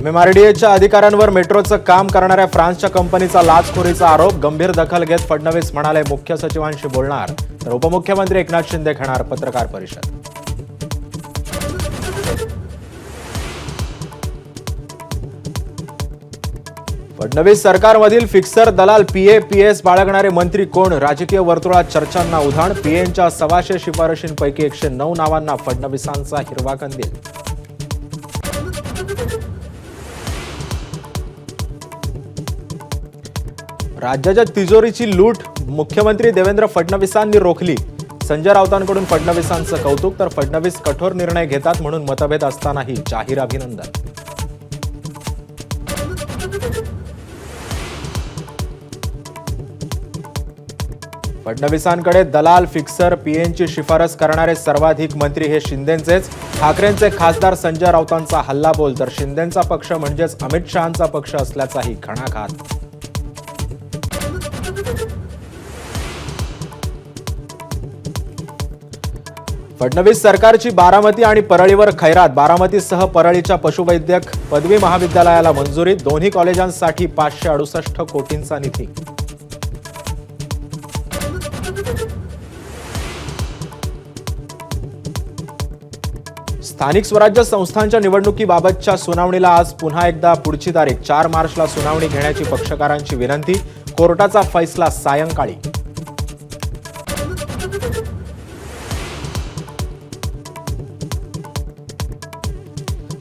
MMRDAच्या अधिकाऱ्यांवर मेट्रोचं काम करणाऱ्या फ्रान्सच्या कंपनीचा लाचखोरीचा आरोप. गंभीर दखल घेत फडणवीस म्हणाले मुख्य सचिवांशी बोलणार, तर उपमुख्यमंत्री एकनाथ शिंदे घेणार पत्रकार परिषद. फडणवीस सरकारमधील फिक्सर दलाल PA PS बाळगणारे मंत्री कोण? राजकीय वर्तुळात चर्चांना उधाण. PAंच्या 125 शिफारशींपैकी 109 नावांना फडणवीसांचा हिरवा कंदील. राज्याच्या तिजोरीची लूट मुख्यमंत्री देवेंद्र फडणवीसांनी रोखली. संजय राऊतांकडून फडणवीसांचं कौतुक, तर फडणवीस कठोर निर्णय घेतात म्हणून मतभेद असतानाही जाहीर अभिनंदन. फडणवीसांकडे दलाल, फिक्सर, PAंची शिफारस करणारे सर्वाधिक मंत्री हे शिंदेंचेच. ठाकरेंचे खासदार संजय राऊतांचा हल्लाबोल, तर शिंदेंचा पक्ष म्हणजेच अमित शहांचा पक्ष असल्याचाही घणाघात. फडणवीस सरकारची बारामती आणि परळीवर खैरात. बारामतीसह परळीच्या पशुवैद्यक पदवी महाविद्यालयाला मंजुरी. दोन्ही कॉलेजांसाठी 568 कोटींचा निधी. स्थानिक स्वराज्य संस्थांच्या निवडणुकीबाबतच्या सुनावणीला आज पुन्हा एकदा पुढची तारीख. 4 मार्चला सुनावणी घेण्याची पक्षकारांची विनंती. कोर्टाचा फैसला सायंकाळी.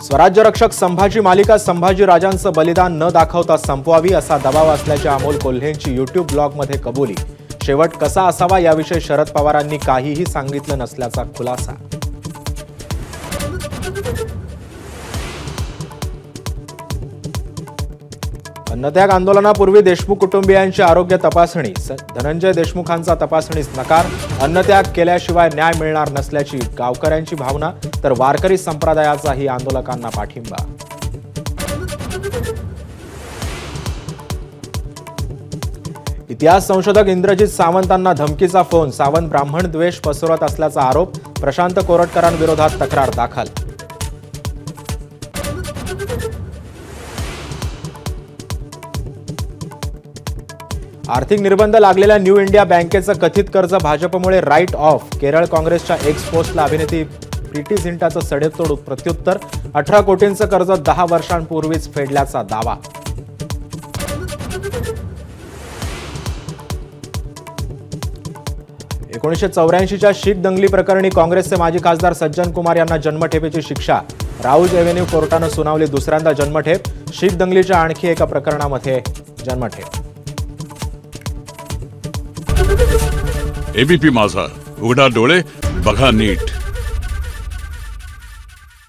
स्वराज्य रक्षक संभाजी मालिका संभाजी राजांचं बलिदान न दाखवता संपवावी असा दबाव असल्याच्या अमोल कोल्हेंची YouTube ब्लॉगमध्ये कबुली. शेवट कसा असावा याविषयी शरद पवारांनी काहीही सांगितलं नसल्याचा खुलासा. अन्नत्याग आंदोलनापूर्वी देशमुख कुटुंबियांची आरोग्य तपासणी. धनंजय देशमुखांचा तपासणीस नकार. अन्नत्याग केल्याशिवाय न्याय मिळणार नसल्याची गावकऱ्यांची भावना, तर वारकरी संप्रदायाचाही आंदोलकांना पाठिंबा. इतिहास संशोधक इंद्रजित सावंतांना धमकीचा फोन. सावंत ब्राह्मण द्वेष पसरवत असल्याचा आरोप. प्रशांत कोरटकरांविरोधात तक्रार दाखल. आर्थिक निर्बंध लागलेल्या न्यू इंडिया बँकेचं कथित कर्ज भाजपमुळे राईट ऑफ. केरळ काँग्रेसच्या एक्स पोस्टला अभिनेत्री प्रीती झिंटाचं सडेतोड प्रत्युत्तर. 18 कोटींचं कर्ज 10 वर्षांपूर्वीच फेडल्याचा दावा. एकोणीसशे 84च्या शीख दंगली प्रकरणी काँग्रेसचे माजी खासदार सज्जन कुमार यांना जन्मठेपेची शिक्षा. राऊज एव्हेन्यू कोर्टानं सुनावली दुसऱ्यांदा जन्मठेप. शीख दंगलीच्या आणखी एका प्रकरणामध्ये जन्मठेप. ABP माझा, उघडा डोळे बघा नीट.